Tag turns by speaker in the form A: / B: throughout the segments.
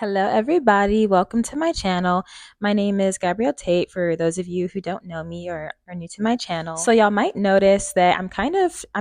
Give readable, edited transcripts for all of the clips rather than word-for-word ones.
A: Hello, everybody. Welcome to my channel. My name is Gabrielle Tate, for those of you who don't know me or are new to my channel. So y'all might notice that I'm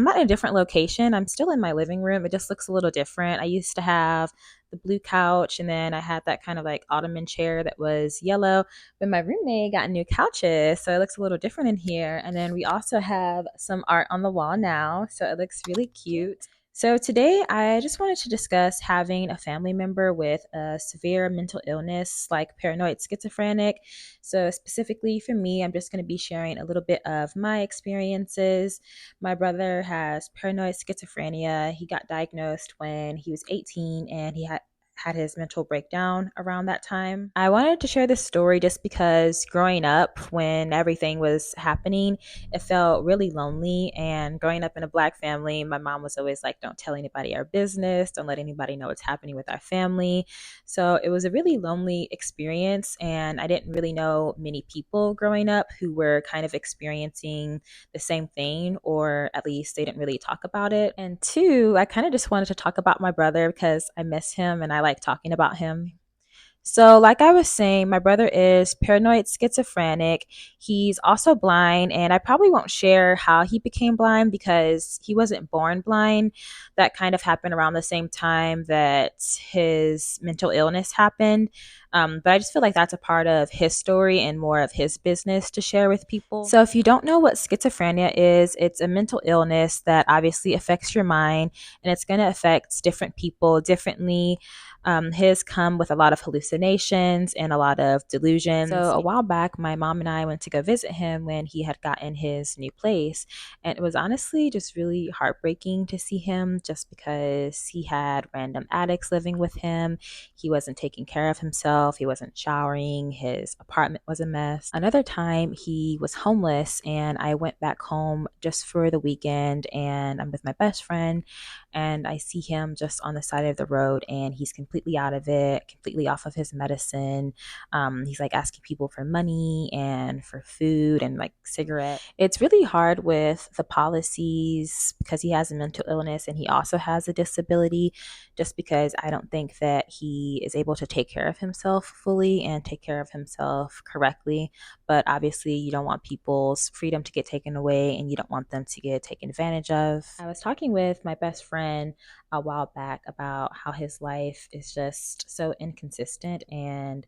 A: not in a different location. I'm still in my living room. It just looks a little different. I used to have the blue couch, and then I had that kind of like ottoman chair that was yellow. But my roommate got new couches, so it looks a little different in here. And then we also have some art on the wall now, so it looks really cute. So, today I just wanted to discuss having a family member with a severe mental illness like paranoid schizophrenic. So, specifically for me, I'm just going to be sharing a little bit of my experiences. My brother has paranoid schizophrenia. He got diagnosed when he was 18, and he had his mental breakdown around that time. I wanted to share this story just because growing up, when everything was happening, it felt really lonely. And growing up in a Black family, my mom was always like, don't tell anybody our business, don't let anybody know what's happening with our family. So it was a really lonely experience. And I didn't really know many people growing up who were kind of experiencing the same thing, or at least they didn't really talk about it. And two, I kind of just wanted to talk about my brother because I miss him and I like talking about him. So, like I was saying, my brother is paranoid schizophrenic. He's also blind, and I probably won't share how he became blind because he wasn't born blind. That kind of happened around the same time that his mental illness happened. But I just feel like that's a part of his story and more of his business to share with people. So, if you don't know what schizophrenia is, it's a mental illness that obviously affects your mind, and it's going to affect different people differently. His come with a lot of hallucinations and a lot of delusions. So a while back, my mom and I went to go visit him when he had gotten his new place. And it was honestly just really heartbreaking to see him just because he had random addicts living with him. He wasn't taking care of himself. He wasn't showering. His apartment was a mess. Another time, he was homeless, and I went back home just for the weekend, and I'm with my best friend, and I see him just on the side of the road, and he's completely out of it, completely off of his medicine. He's like asking people for money and for food and like cigarette. It's really hard with the policies because he has a mental illness and he also has a disability, just because I don't think that he is able to take care of himself fully and take care of himself correctly. But obviously, you don't want people's freedom to get taken away, and you don't want them to get taken advantage of. I was talking with my best friend a while back about how his life is just so inconsistent and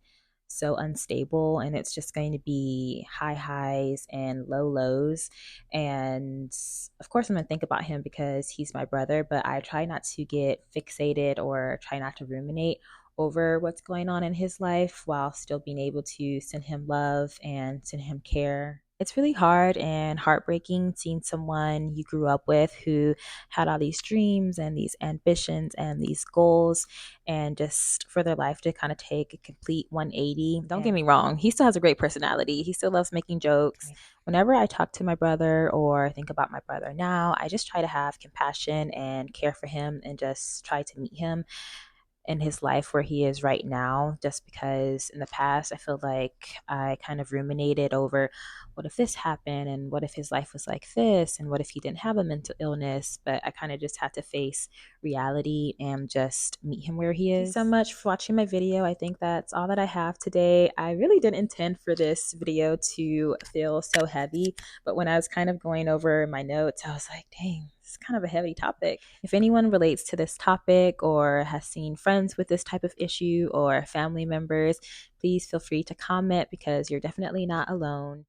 A: so unstable, and it's just going to be high highs and low lows. And of course, I'm going to think about him because he's my brother, but I try not to get fixated or try not to ruminate over what's going on in his life while still being able to send him love and send him care. It's really hard and heartbreaking seeing someone you grew up with who had all these dreams and these ambitions and these goals, and just for their life to kind of take a complete 180. Don't get me wrong, he still has a great personality. He still loves making jokes. Whenever I talk to my brother or think about my brother now, I just try to have compassion and care for him and just try to meet him in his life where he is right now, just because in the past I feel like I kind of ruminated over what if this happened, and what if his life was like this, and what if he didn't have a mental illness. But I kind of just had to face reality and just meet him where he is. Thank you so much for watching my video. I think that's all that I have today. I really didn't intend for this video to feel so heavy, but when I was kind of going over my notes, I was like, dang, it's kind of a heavy topic. If anyone relates to this topic or has seen friends with this type of issue or family members, please feel free to comment because you're definitely not alone.